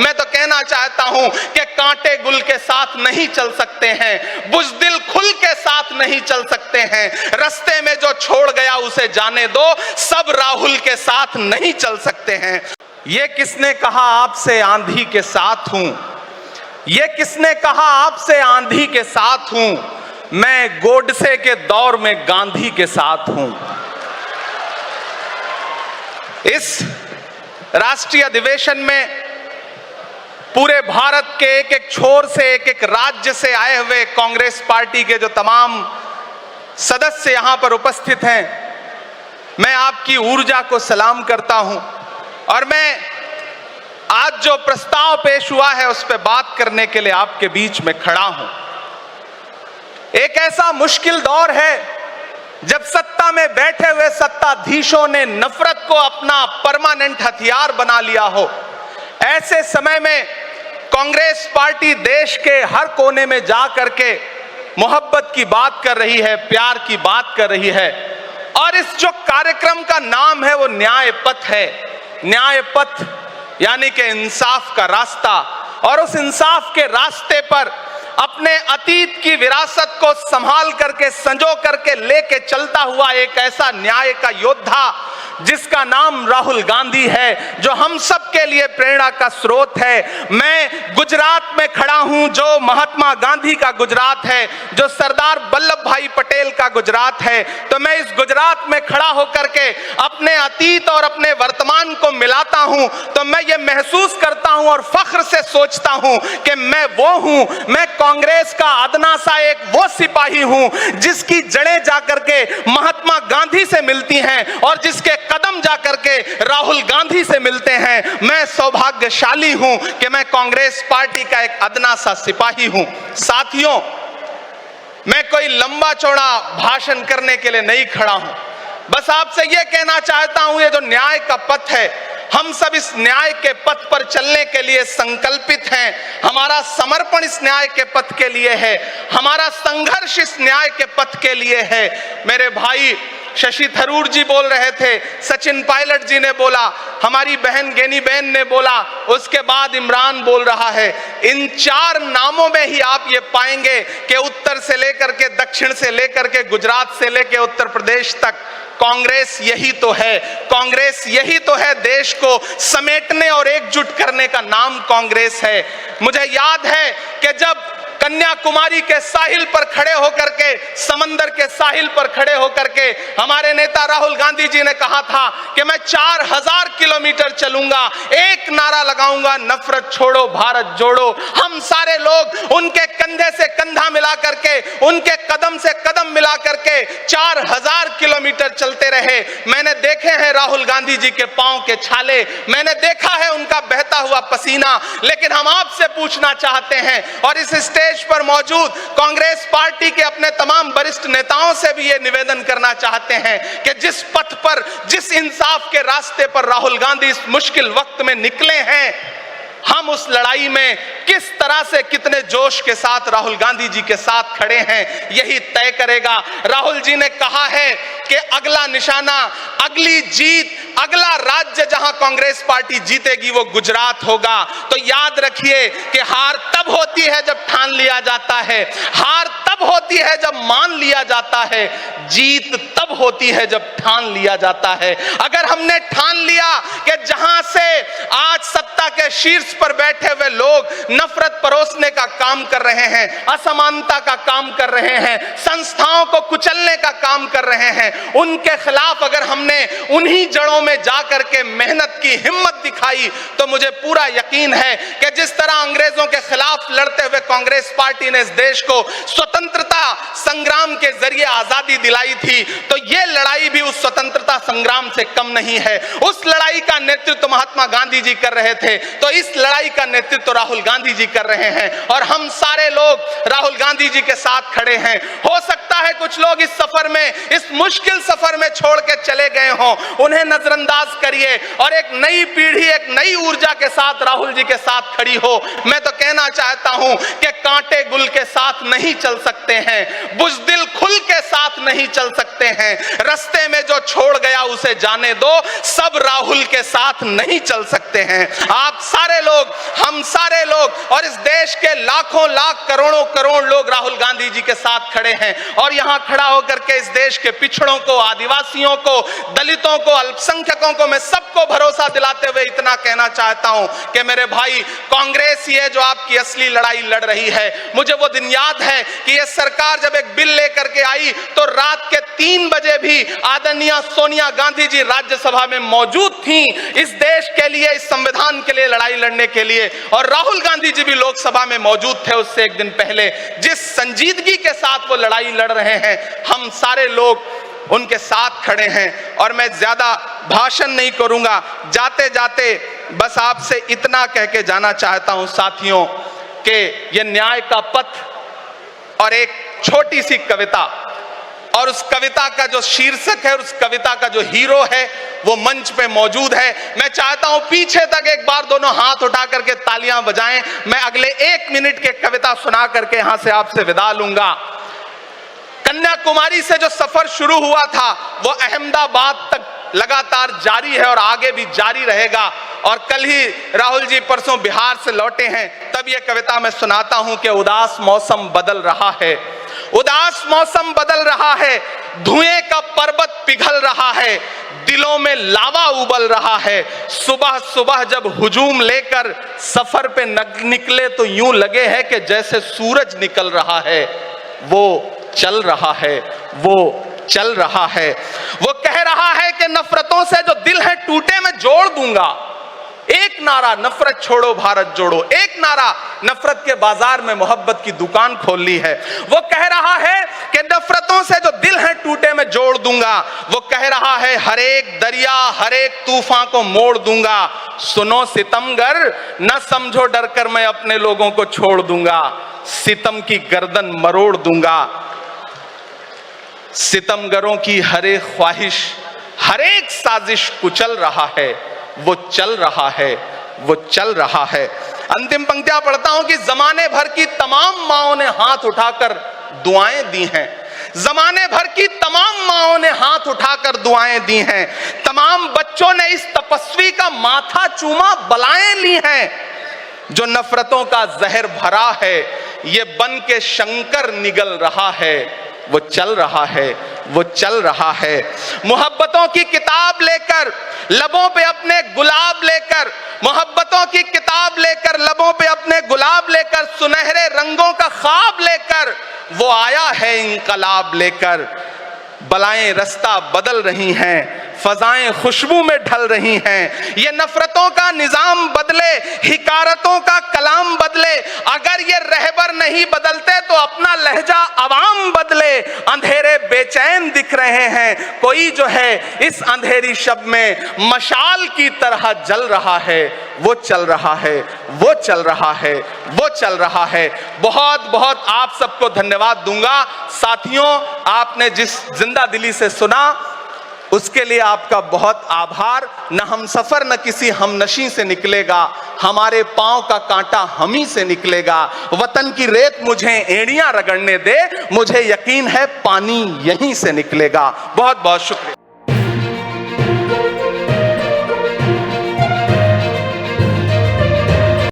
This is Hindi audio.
मैं तो कहना चाहता हूं कि कांटे गुल के साथ नहीं चल सकते हैं, बुज़दिल खुल के साथ नहीं चल सकते हैं। रास्ते में जो छोड़ गया उसे जाने दो, सब राहुल के साथ नहीं चल सकते हैं। ये किसने कहा आपसे आंधी के साथ हूं? ये किसने कहा आपसे आंधी के साथ हूं? मैं गोडसे के दौर में गांधी के साथ हूं। इस राष्ट्रीय अधिवेशन में पूरे भारत के एक एक छोर से, एक एक राज्य से आए हुए कांग्रेस पार्टी के जो तमाम सदस्य यहां पर उपस्थित हैं, मैं आपकी ऊर्जा को सलाम करता हूं और मैं आज जो प्रस्ताव पेश हुआ है उस पर बात करने के लिए आपके बीच में खड़ा हूं। एक ऐसा मुश्किल दौर है जब सत्ता में बैठे हुए सत्ताधीशों ने नफरत को अपना परमानेंट हथियार बना लिया हो। ऐसे समय में कांग्रेस पार्टी देश के हर कोने में जा करके मोहब्बत की बात कर रही है, प्यार की बात कर रही है। और इस जो कार्यक्रम का नाम है वो न्याय पथ है। न्याय पथ यानी कि इंसाफ का रास्ता। और उस इंसाफ के रास्ते पर अपने अतीत की विरासत को संभाल करके, संजो करके लेके चलता हुआ एक ऐसा न्याय का योद्धा जिसका नाम राहुल गांधी है, जो हम सब के लिए प्रेरणा का स्रोत है। मैं गुजरात में खड़ा हूं, जो महात्मा गांधी का गुजरात है, जो सरदार वल्लभ भाई पटेल का गुजरात है। तो मैं इस गुजरात में खड़ा होकर के अपने अतीत और अपने वर्तमान को मिलाता हूं तो मैं ये महसूस करता हूं और फख्र से सोचता हूं कि मैं वो हूं, मैं कांग्रेस का अदना सा एक वो सिपाही हूं जिसकी जड़ें जाकर के महात्मा गांधी से मिलती हैं और जिसके कदम जाकर के राहुल गांधी से मिलते हैं। मैं सौभाग्यशाली हूं कि मैं कांग्रेस पार्टी का एक अदना सा सिपाही हूं। साथियों, मैं कोई लंबा चौड़ा भाषण करने के लिए नहीं खड़ा हूं, बस आपसे यह कहना चाहता हूं, ये जो न्याय का पथ है, हम सब इस न्याय के पथ पर चलने के लिए संकल्पित हैं। हमारा समर्पण इस न्याय के पथ के लिए है, हमारा संघर्ष इस न्याय के पथ के लिए है। मेरे भाई शशि थरूर जी बोल रहे थे, सचिन पायलट जी ने बोला, हमारी बहन गेनी बहन ने बोला, उसके बाद इमरान बोल रहा है। इन चार नामों में ही आप ये पाएंगे कि उत्तर से लेकर के, दक्षिण से लेकर के, गुजरात से लेकर उत्तर प्रदेश तक कांग्रेस यही तो है। कांग्रेस यही तो है, देश को समेटने और एकजुट करने का नाम कांग्रेस है। मुझे याद है कि जब कन्याकुमारी के साहिल पर खड़े होकर के, समंदर के साहिल पर खड़े होकर के हमारे नेता राहुल गांधी जी ने कहा था कि मैं 4000 किलोमीटर चलूंगा, एक नारा लगाऊंगा, नफरत छोड़ो भारत जोड़ो। हम सारे लोग उनके कंधे से कंधा मिला करके, उनके कदम से कदम मिला करके 4000 किलोमीटर चलते रहे। मैंने देखे हैं राहुल गांधी जी के पांव के छाले, मैंने देखा है उनका बहता हुआ पसीना। लेकिन हम आपसे पूछना चाहते हैं और इस स्टेज पर मौजूद कांग्रेस पार्टी के अपने तमाम वरिष्ठ नेताओं से भी ये निवेदन करना चाहते हैं कि जिस पथ पर, जिस इंसाफ के रास्ते पर राहुल गांधी इस मुश्किल वक्त में निकले हैं, हम उस लड़ाई में किस तरह से, कितने जोश के साथ राहुल गांधी जी के साथ खड़े हैं, यही तय करेगा। राहुल जी ने कहा है कि अगला निशाना, अगली जीत, अगला राज्य जहां कांग्रेस पार्टी जीतेगी वो गुजरात होगा। तो याद रखिए कि हार तब होती है जब ठान लिया जाता है, हार तब होती है जब मान लिया जाता है, जीत तब होती है जब ठान लिया जाता है। अगर हमने ठान लिया कि जहां से आज सत्ता के शीर्ष पर बैठे हुए लोग नफरत परोसने का काम कर रहे हैं, असमानता का काम कर रहे हैं, संस्थाओं को कुचलने का काम कर रहे हैं, उनके खिलाफ अगर हमने उन्हीं जड़ों में जाकर के मेहनत की, हिम्मत दिखाई, तो मुझे पूरा यकीन है कि जिस तरह अंग्रेजों के खिलाफ लड़ते हुए कांग्रेस पार्टी ने इस देश को स्वतंत्रता संग्राम के जरिए आजादी दिलाई थी, तो यह लड़ाई भी उस स्वतंत्रता संग्राम से कम नहीं है। उस लड़ाई का नेतृत्व महात्मा गांधी जी कर रहे थे, तो इस लड़ाई का नेतृत्व राहुल गांधी जी कर रहे हैं और हम सारे लोग राहुल गांधी जी के साथ खड़े हैं। हो सकता सकता है कुछ लोग इस सफर में, इस मुश्किल सफर में छोड़ के चले गए हों, उन्हें नजरअंदाज करिए और एक नई पीढ़ी, एक नई ऊर्जा के साथ राहुल जी के साथ खड़ी हो। मैं तो कहना चाहता हूं कि कांटे गुल के साथ नहीं चल सकते हैं, बुज़दिल खुल के साथ नहीं चल सकते हैं। रास्ते में जो छोड़ गया उसे जाने दो, सब राहुल के साथ नहीं चल सकते हैं। आप सारे लोग, हम सारे लोग और इस देश के लाखों लाख करोड़ों करोड़ लोग राहुल गांधी जी के साथ खड़े हैं। और यहां खड़ा होकर के इस देश के पिछड़ों को, आदिवासियों को, दलितों को, अल्पसंख्यकों को मैं सबको भरोसा दिलाते हुए इतना कहना चाहता हूं कि मेरे भाई, कांग्रेस ही है जो आपकी असली लड़ाई लड़ रही है। मुझे वो दिन याद है कि यह सरकार जब एक बिल लेकर के आई तो रात के 3 बजे भी आदरणीय सोनिया गांधी जी राज्यसभा में मौजूद थी इस देश के लिए, इस संविधान के लिए लड़ाई लड़ने के लिए। और राहुल गांधी जी भी लोकसभा में मौजूद थे उससे एक दिन पहले। जिस संजीदगी के साथ वो लड़ाई लड़ रहे हैं, हम सारे लोग उनके साथ खड़े हैं। और मैं ज्यादा भाषण नहीं करूंगा, जाते जाते बस आपसे इतना कह के जाना चाहता हूं साथियों कि ये न्याय का पथ और एक छोटी सी कविता, और उस कविता का जो शीर्षक है, उस कविता का जो हीरो है वो मंच पे मौजूद है। मैं चाहता हूं पीछे तक एक बार दोनों हाथ उठा करके तालियां बजाएं। मैं अगले 1 मिनट के कविता सुना करके यहां से आपसे विदा लूंगा। कन्याकुमारी से जो सफर शुरू हुआ था वो अहमदाबाद तक लगातार जारी है और आगे भी जारी रहेगा। और कल ही राहुल जी परसों बिहार से लौटे हैं, तब ये कविता मैं सुनाता हूं कि उदास मौसम बदल रहा है, उदास मौसम बदल रहा है, धुएं का पर्वत पिघल रहा है, दिलों में लावा उबल रहा है। सुबह सुबह जब हुजूम लेकर सफर पे निकले तो यूं लगे है कि जैसे सूरज निकल रहा है। वो चल रहा है, वो चल रहा है। वो कह रहा है कि नफरतों से जो दिल है टूटे मैं जोड़ दूंगा। एक नारा नफरत छोड़ो भारत जोड़ो, एक नारा नफरत के बाजार में मोहब्बत की दुकान खोल ली है। वो कह रहा है कि नफरतों से जो दिल है टूटे मैं जोड़ दूंगा। वो कह रहा है हर एक दरिया, हर एक तूफान को मोड़ दूंगा। सुनो सितमगर, न समझो डर कर मैं अपने लोगों को छोड़ दूंगा। सितम की गर्दन मरोड़ दूंगा। सितमगरों की हर एक ख्वाहिश, हर एक साजिश कुचल रहा है। वो चल रहा है, वो चल रहा है। अंतिम पंक्तियां पढ़ता हूं कि जमाने भर की तमाम माओं ने हाथ उठाकर दुआएं दी हैं। जमाने भर की तमाम माओं ने हाथ उठाकर दुआएं दी हैं। तमाम बच्चों ने इस तपस्वी का माथा चूमा, बलाएं ली हैं। जो नफरतों का जहर भरा है, ये बन के शंकर निगल रहा है। वो चल रहा है, वो चल रहा है। मोहब्बतों की किताब लेकर, लबों पे अपने गुलाब लेकर, मोहब्बतों की किताब लेकर, लबों पे अपने गुलाब लेकर, सुनहरे रंगों का ख्वाब लेकर वो आया है इंकलाब लेकर। बलाएं रास्ता बदल रही हैं, फजाएं खुशबू में ढल रही हैं। ये नफरतों का निजाम बदले, हिकारतों का कलाम बदले। अगर ये रहबर नहीं बदलते तो अपना लहजा अवाम बदले। अंधेरे बेचैन दिख रहे हैं, कोई जो है इस अंधेरी शब में मशाल की तरह जल रहा है। वो चल रहा है, वो चल रहा है, वो चल रहा है। बहुत बहुत आप सबको धन्यवाद दूंगा। साथियों, आपने जिस जिंदा दिली से सुना उसके लिए आपका बहुत आभार। न हम सफर न किसी हमनशी से निकलेगा, हमारे पांव का कांटा हम ही से निकलेगा। वतन की रेत मुझे एड़ियां रगड़ने दे, मुझे यकीन है पानी यहीं से निकलेगा। बहुत बहुत शुक्रिया।